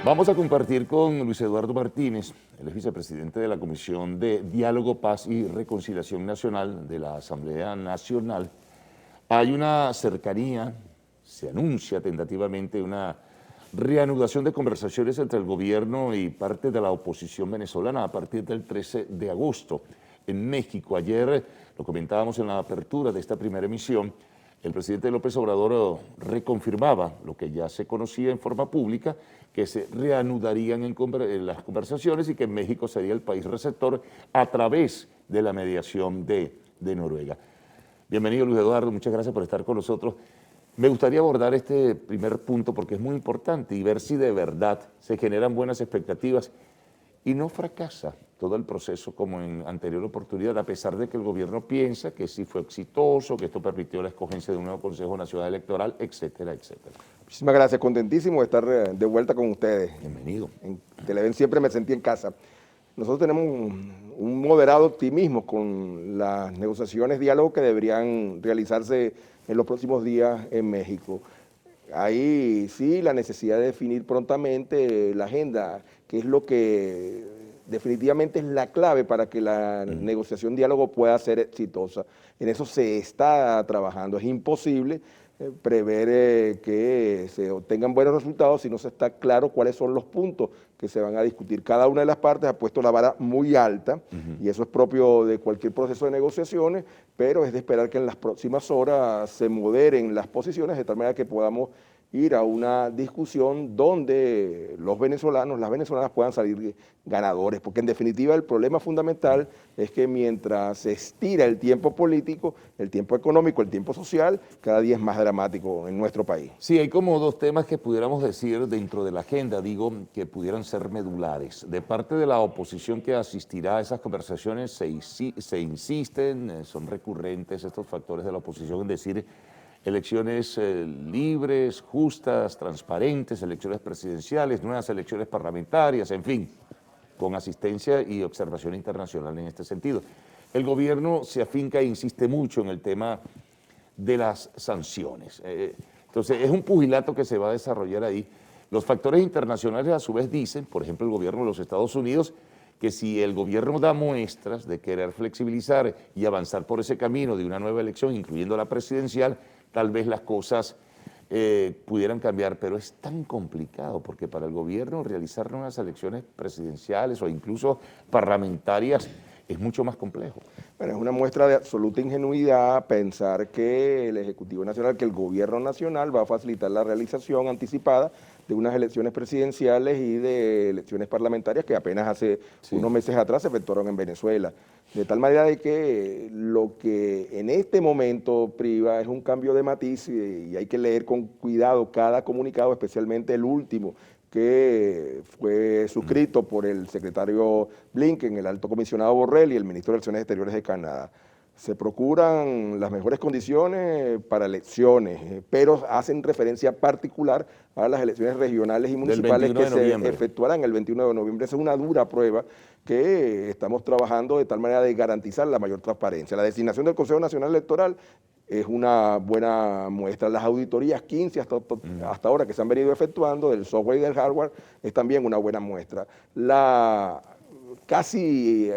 Vamos a compartir con Luis Eduardo Martínez, él es vicepresidente de la Comisión de Diálogo, Paz y Reconciliación Nacional de la Asamblea Nacional. Hay una cercanía, se anuncia tentativamente una reanudación de conversaciones entre el gobierno y parte de la oposición venezolana a partir del 13 de agosto en México. Ayer lo comentábamos en la apertura de esta primera emisión, el presidente López Obrador reconfirmaba lo que ya se conocía en forma pública, que se reanudarían en las conversaciones y que México sería el país receptor a través de la mediación de Noruega. Bienvenido, Luis Eduardo, muchas gracias por estar con nosotros. Me gustaría abordar este primer punto porque es muy importante y ver si de verdad se generan buenas expectativas y no fracasa todo el proceso como en anterior oportunidad, a pesar de que el gobierno piensa que sí fue exitoso, que esto permitió la escogencia de un nuevo Consejo Nacional Electoral, etcétera, etcétera. Muchísimas gracias, contentísimo de estar de vuelta con ustedes. Bienvenido. En Televen siempre me sentí en casa. Nosotros tenemos un moderado optimismo con las negociaciones, diálogo que deberían realizarse en los próximos días en México. Hay sí la necesidad de definir prontamente la agenda, que es lo que definitivamente es la clave para que la negociación, diálogo pueda ser exitosa. En eso se está trabajando. Es imposible prever que se obtengan buenos resultados si no se está claro cuáles son los puntos que se van a discutir. Cada una de las partes ha puesto la vara muy alta y eso es propio de cualquier proceso de negociaciones, pero es de esperar que en las próximas horas se moderen las posiciones de tal manera que podamos ir a una discusión donde los venezolanos, las venezolanas puedan salir ganadores, porque en definitiva el problema fundamental es que mientras se estira el tiempo político, el tiempo económico, el tiempo social, cada día es más dramático en nuestro país. Sí, hay como dos temas que pudiéramos decir dentro de la agenda, digo, que pudieran ser medulares. De parte de la oposición que asistirá a esas conversaciones se insisten, son recurrentes estos factores de la oposición en decir elecciones libres, justas, transparentes, elecciones presidenciales, nuevas elecciones parlamentarias, en fin, con asistencia y observación internacional en este sentido. El gobierno se afinca e insiste mucho en el tema de las sanciones. Entonces, es un pugilato que se va a desarrollar ahí. Los factores internacionales a su vez dicen, por ejemplo, el gobierno de los Estados Unidos, que si el gobierno da muestras de querer flexibilizar y avanzar por ese camino de una nueva elección, incluyendo la presidencial, tal vez las cosas pudieran cambiar, pero es tan complicado porque para el gobierno realizar nuevas elecciones presidenciales o incluso parlamentarias es mucho más complejo. Bueno, es una muestra de absoluta ingenuidad pensar que el Ejecutivo Nacional, que el Gobierno Nacional va a facilitar la realización anticipada de unas elecciones presidenciales y de elecciones parlamentarias que apenas hace unos meses atrás se efectuaron en Venezuela. De tal manera de que lo que en este momento priva es un cambio de matiz y hay que leer con cuidado cada comunicado, especialmente el último, que fue suscrito por el secretario Blinken, el alto comisionado Borrell y el ministro de Relaciones Exteriores de Canadá. Se procuran las mejores condiciones para elecciones, pero hacen referencia particular a las elecciones regionales y municipales que se efectuarán el 21 de noviembre. Esa es una dura prueba que estamos trabajando de tal manera de garantizar la mayor transparencia. La designación del Consejo Nacional Electoral es una buena muestra. Las auditorías 15 hasta ahora que se han venido efectuando del software y del hardware es también una buena muestra. La casi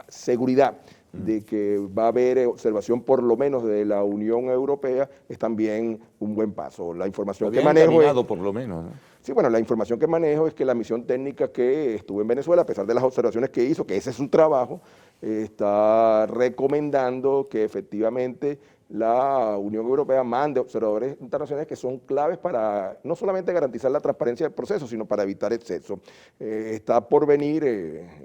seguridad de que va a haber observación por lo menos de la Unión Europea es también un buen paso. La información que manejo es, por lo menos, ¿no? Sí, bueno, la información que manejo es que la misión técnica que estuvo en Venezuela, a pesar de las observaciones que hizo, que ese es su trabajo, está recomendando que efectivamente la Unión Europea mande observadores internacionales que son claves para no solamente garantizar la transparencia del proceso, sino para evitar exceso. Está por venir,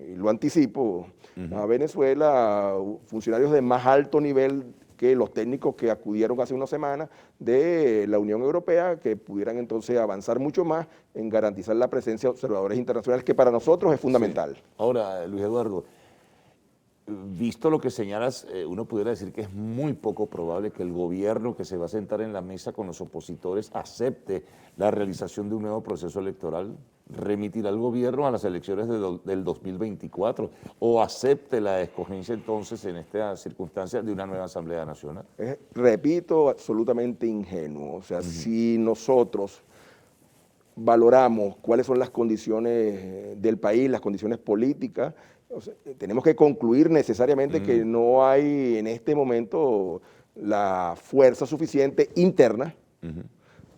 y lo anticipo, a Venezuela funcionarios de más alto nivel que los técnicos que acudieron hace unas semanas de la Unión Europea, que pudieran entonces avanzar mucho más en garantizar la presencia de observadores internacionales, que para nosotros es fundamental. Sí. Ahora, Luis Eduardo, visto lo que señalas, uno pudiera decir que es muy poco probable que el gobierno que se va a sentar en la mesa con los opositores acepte la realización de un nuevo proceso electoral. remitirá al gobierno a las elecciones del 2024 o acepte la escogencia entonces en esta circunstancia de una nueva Asamblea Nacional. Repito, absolutamente ingenuo. O sea, si nosotros valoramos cuáles son las condiciones del país, las condiciones políticas, o sea, tenemos que concluir necesariamente que no hay en este momento la fuerza suficiente interna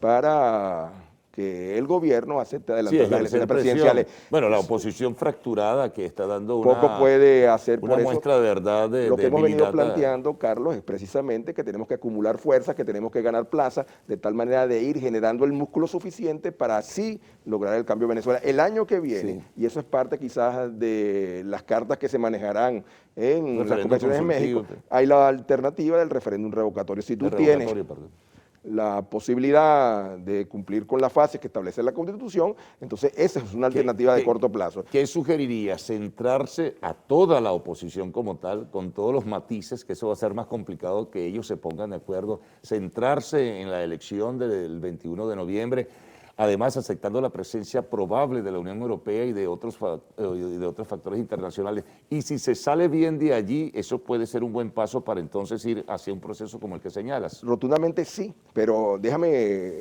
para que el gobierno acepte adelantar las elecciones presidenciales. Bueno, la oposición fracturada que está dando poco puede hacer por una eso. muestra de verdad de Lo que hemos venido debilidad. planteando, Carlos, es precisamente que tenemos que acumular fuerzas, que tenemos que ganar plazas, de tal manera de ir generando el músculo suficiente para así lograr el cambio en Venezuela el año que viene. Y eso es parte quizás de las cartas que se manejarán en las convenciones en México. Hay la alternativa del referéndum revocatorio. Si tú tienes la posibilidad de cumplir con las fases que establece la Constitución, entonces esa es una alternativa de corto plazo. ¿Qué sugeriría? ¿Centrarse a toda la oposición como tal, con todos los matices, que eso va a ser más complicado que ellos se pongan de acuerdo, centrarse en la elección del 21 de noviembre, además aceptando la presencia probable de la Unión Europea y de otros factores internacionales? Y si se sale bien de allí, eso puede ser un buen paso para entonces ir hacia un proceso como el que señalas. Rotundamente sí, pero déjame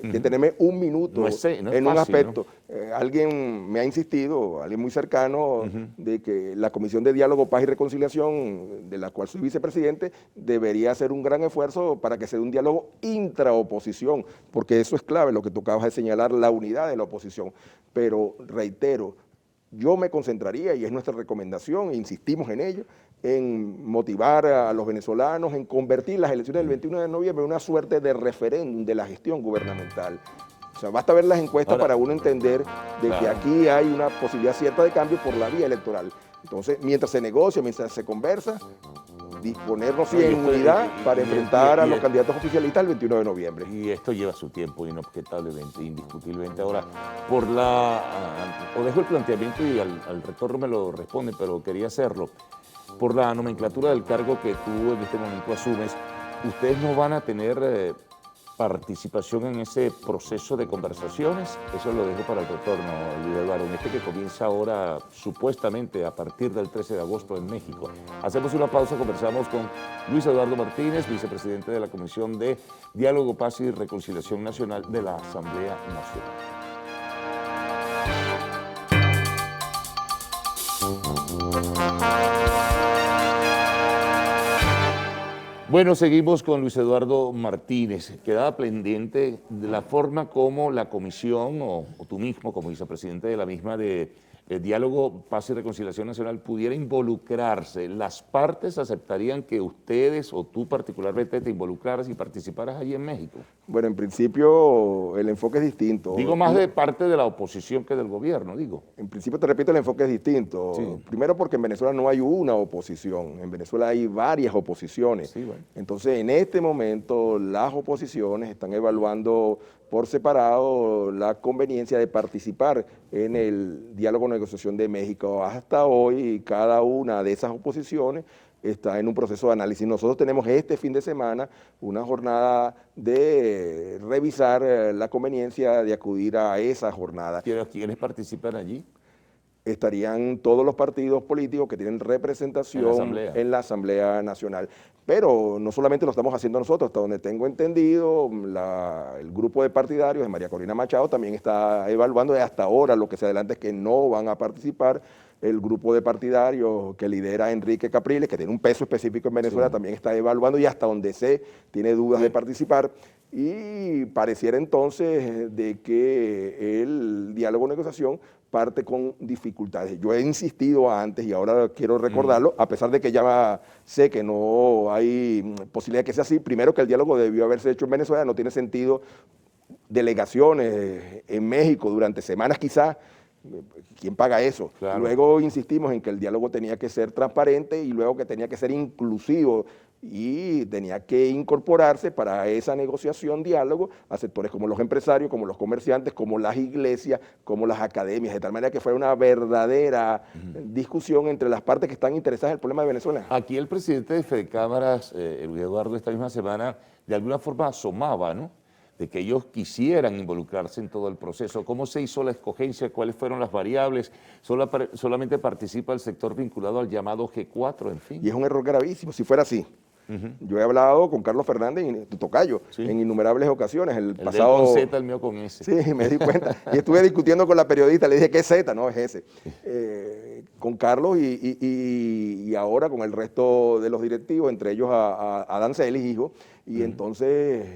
detenerme un minuto no es en fácil, un aspecto. ¿No? Alguien me ha insistido, alguien muy cercano, de que la Comisión de Diálogo, Paz y Reconciliación, de la cual soy vicepresidente, debería hacer un gran esfuerzo para que se dé un diálogo intraoposición, porque eso es clave, lo que tú acabas de señalar, la unidad de la oposición. Pero reitero, yo me concentraría, y es nuestra recomendación, e insistimos en ello, en motivar a los venezolanos, en convertir las elecciones del 21 de noviembre en una suerte de referéndum de la gestión gubernamental. O sea, basta ver las encuestas para uno entender de que aquí hay una posibilidad cierta de cambio por la vía electoral. Entonces, mientras se negocia, mientras se conversa, disponernos en unidad para enfrentar a los candidatos oficialistas el 21 de noviembre. Y esto lleva su tiempo, inobjetablemente, indiscutiblemente. Ahora, o dejo el planteamiento y al retorno me lo responde, pero quería hacerlo. Por la nomenclatura del cargo que tú en este momento asumes, ustedes no van a tener participación en ese proceso de conversaciones. Eso lo dejo para el retorno, Luis Eduardo, en este que comienza ahora supuestamente a partir del 13 de agosto en México. Hacemos una pausa, conversamos con Luis Eduardo Martínez, vicepresidente de la Comisión de Diálogo, Paz y Reconciliación Nacional de la Asamblea Nacional. Bueno, seguimos con Luis Eduardo Martínez. Quedaba pendiente de la forma como la comisión, o tú mismo como vicepresidente de la misma, de Diálogo, Paz y Reconciliación Nacional, pudiera involucrarse. ¿Las partes aceptarían que ustedes o tú particularmente te involucraras y participaras allí en México? Bueno, en principio el enfoque es distinto. Digo más de parte de la oposición que del gobierno, digo. En principio, te repito, el enfoque es distinto. Sí. Primero porque en Venezuela no hay una oposición, en Venezuela hay varias oposiciones. Sí, bueno. Entonces, en este momento las oposiciones están evaluando por separado la conveniencia de participar en el diálogo de negociación de México. Hasta hoy, cada una de esas oposiciones está en un proceso de análisis. Nosotros tenemos este fin de semana una jornada de revisar la conveniencia de acudir a esa jornada. ¿Quiénes participan allí? Estarían todos los partidos políticos que tienen representación en la Asamblea Nacional. Pero no solamente lo estamos haciendo nosotros, hasta donde tengo entendido, el grupo de partidarios de María Corina Machado también está evaluando, y hasta ahora lo que se adelanta es que no van a participar. El grupo de partidarios que lidera Enrique Capriles, que tiene un peso específico en Venezuela, también está evaluando, y hasta donde sé, tiene dudas de participar. Y pareciera entonces de que el diálogo de negociación parte con dificultades. Yo he insistido antes y ahora quiero recordarlo, a pesar de que ya sé que no hay posibilidad de que sea así. Primero, que el diálogo debió haberse hecho en Venezuela, no tiene sentido delegaciones en México durante semanas quizás. ¿Quién paga eso? Claro. Luego insistimos en que el diálogo tenía que ser transparente y luego que tenía que ser inclusivo y tenía que incorporarse para esa negociación, diálogo, a sectores como los empresarios, como los comerciantes, como las iglesias, como las academias, de tal manera que fuera una verdadera discusión entre las partes que están interesadas en el problema de Venezuela. Aquí el presidente de Fedecámaras, Luis Eduardo, esta misma semana, de alguna forma asomaba, ¿no?, de que ellos quisieran involucrarse en todo el proceso. ¿Cómo se hizo la escogencia? ¿Cuáles fueron las variables? Solamente participa el sector vinculado al llamado G4, en fin. Y es un error gravísimo, si fuera así. Yo he hablado con Carlos Fernández, tu tocayo, Sí. en innumerables ocasiones. El pasado, con Z, el mío con S. Sí, me di cuenta. Y estuve discutiendo con la periodista, le dije, ¿qué es Z? No, es S. Con Carlos y ahora con el resto de los directivos, entre ellos a Dan Celis, hijo. Y entonces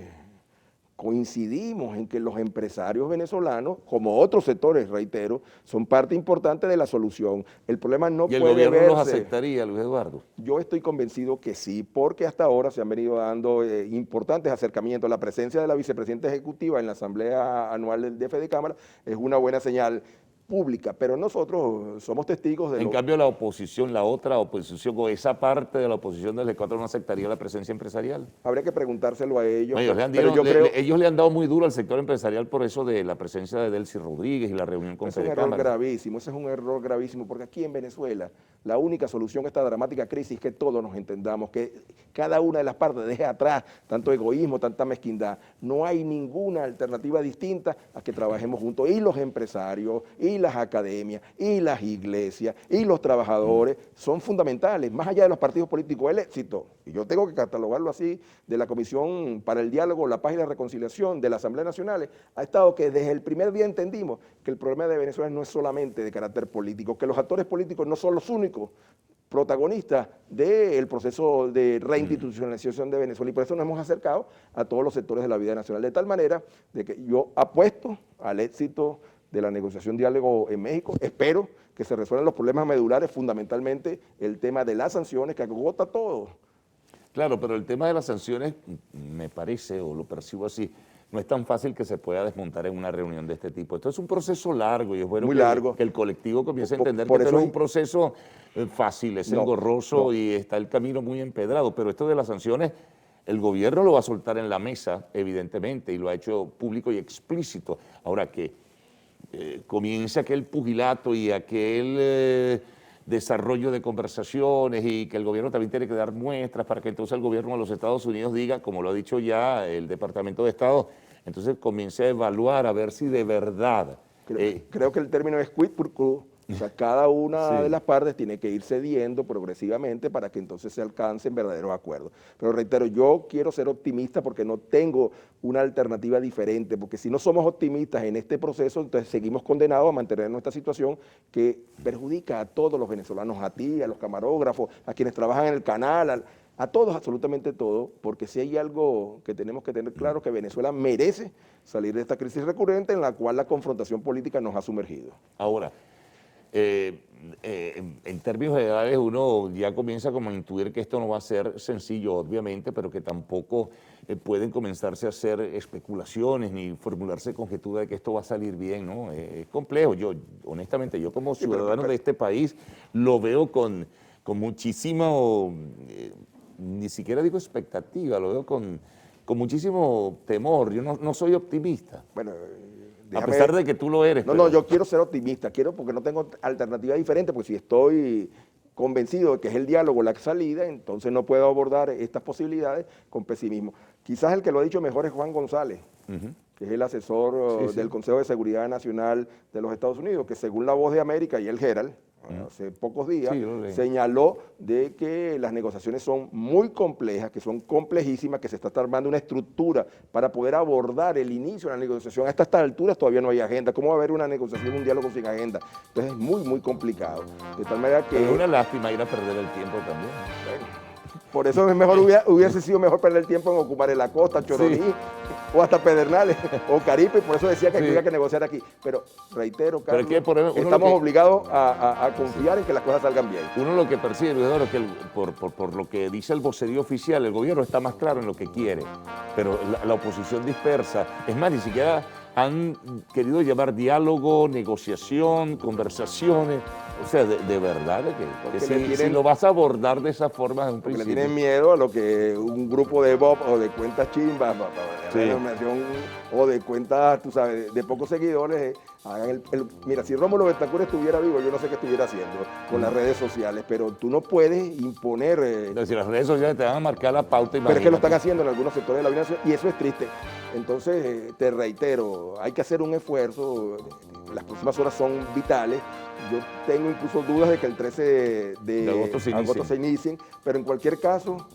coincidimos en que los empresarios venezolanos, como otros sectores, reitero, son parte importante de la solución. El problema no puede verse... ¿Y el gobierno los aceptaría, Luis Eduardo? Yo estoy convencido que sí, porque hasta ahora se han venido dando importantes acercamientos. La presencia de la vicepresidenta ejecutiva en la Asamblea Anual del DF de Cámara es una buena señal pública, pero nosotros somos testigos de... En cambio, la oposición, la otra oposición, o esa parte de la oposición del G4 no aceptaría la presencia empresarial. Habría que preguntárselo a ellos. No, ellos le han dado muy duro al sector empresarial por eso de la presencia de Delcy Rodríguez y la reunión con Fede Cámara. Es un error gravísimo, ese es un error gravísimo, porque aquí en Venezuela la única solución a esta dramática crisis es que todos nos entendamos, que cada una de las partes deje atrás tanto egoísmo, tanta mezquindad. No hay ninguna alternativa distinta a que trabajemos juntos, y los empresarios, y las academias, y las iglesias, y los trabajadores son fundamentales, más allá de los partidos políticos. El éxito, y yo tengo que catalogarlo así, de la Comisión para el Diálogo, la Paz y la Reconciliación de la Asamblea Nacional, ha estado que desde el primer día entendimos que el problema de Venezuela no es solamente de carácter político, que los actores políticos no son los únicos protagonistas del proceso de reinstitucionalización de Venezuela, y por eso nos hemos acercado a todos los sectores de la vida nacional, de tal manera de que yo apuesto al éxito de la negociación diálogo en México. Espero que se resuelvan los problemas medulares, fundamentalmente el tema de las sanciones, que agota todo. Claro, pero el tema de las sanciones, me parece, o lo percibo así, no es tan fácil que se pueda desmontar en una reunión de este tipo. Esto es un proceso largo y es bueno que el colectivo comience a entender que esto no es un proceso fácil, es engorroso y está el camino muy empedrado, pero esto de las sanciones, el gobierno lo va a soltar en la mesa, evidentemente, y lo ha hecho público y explícito. Ahora que comience aquel pugilato y aquel desarrollo de conversaciones y que el gobierno también tiene que dar muestras para que entonces el gobierno de los Estados Unidos diga, como lo ha dicho ya el Departamento de Estado, entonces comience a evaluar a ver si de verdad... Creo que el término es quid pro quo. O sea, cada una de las partes tiene que ir cediendo progresivamente para que entonces se alcancen verdaderos acuerdos. Pero reitero, yo quiero ser optimista porque no tengo una alternativa diferente, porque si no somos optimistas en este proceso, entonces seguimos condenados a mantener nuestra situación que perjudica a todos los venezolanos, a ti, a los camarógrafos, a quienes trabajan en el canal, a todos, absolutamente todos, porque si hay algo que tenemos que tener claro, que Venezuela merece salir de esta crisis recurrente en la cual la confrontación política nos ha sumergido. Ahora, en términos generales uno ya comienza como a intuir que esto no va a ser sencillo, obviamente, pero que tampoco pueden comenzarse a hacer especulaciones ni formularse conjeturas de que esto va a salir bien, ¿no? Es complejo. Yo, honestamente, yo como ciudadano de este país lo veo con muchísimo, ni siquiera digo expectativa, lo veo con muchísimo temor. Yo no soy optimista. Bueno, a pesar de que tú lo eres. No, yo quiero ser optimista, porque no tengo alternativa diferente, porque si estoy convencido de que es el diálogo la salida, entonces no puedo abordar estas posibilidades con pesimismo. Quizás el que lo ha dicho mejor es Juan González, que es el asesor del Consejo de Seguridad Nacional de los Estados Unidos, que según La Voz de América y el Herald, hace pocos días, señaló de que las negociaciones son muy complejas, que son complejísimas, que se está armando una estructura para poder abordar el inicio de la negociación. Hasta estas alturas todavía no hay agenda. ¿Cómo va a haber una negociación, un diálogo sin agenda? Entonces es muy, muy complicado. De tal manera que... Pero es una lástima ir a perder el tiempo también. Bueno, por eso es mejor, hubiese sido mejor perder el tiempo en ocupar la costa, Choroní, o hasta Pedernales, o Caripe, y por eso decía que había que negociar aquí. Pero reitero, Carlos, estamos obligados a confiar en que las cosas salgan bien. Uno lo que percibe, Luis Eduardo, es que por lo que dice el vocerío oficial, el gobierno está más claro en lo que quiere, pero la oposición dispersa. Es más, ni siquiera han querido llamar diálogo, negociación, conversaciones. O sea, de verdad, que si lo vas a abordar de esa forma en un principio. Le tienen miedo a lo que un grupo de bob o de cuentas chimbas, o de cuentas, tú sabes, de pocos seguidores, Mira, si Rómulo Betancourt estuviera vivo, yo no sé qué estuviera haciendo con las redes sociales, pero tú no puedes imponer... Es decir, las redes sociales te van a marcar la pauta. Pero es que lo están imagínate. haciendo en algunos sectores de la vida nacional y eso es triste. Entonces, te reitero, hay que hacer un esfuerzo, las próximas horas son vitales. Yo tengo incluso dudas de que el 13 De agosto se inicien, pero en cualquier caso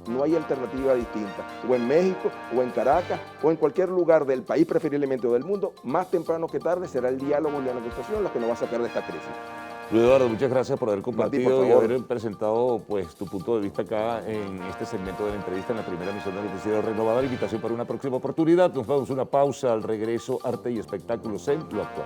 no hay alternativa distinta. O en México, o en Caracas, o en cualquier lugar del país, preferiblemente o del mundo, más temprano que tarde será el diálogo y la negociación la que nos va a sacar de esta crisis. Luis Eduardo, muchas gracias por haber compartido por y favor. haber presentado pues, tu punto de vista acá en este segmento de la entrevista en la primera emisión del Noticiero Renovador. Invitación para una próxima oportunidad. Nos vamos a una pausa. Al regreso, arte y espectáculos en Lo Actual.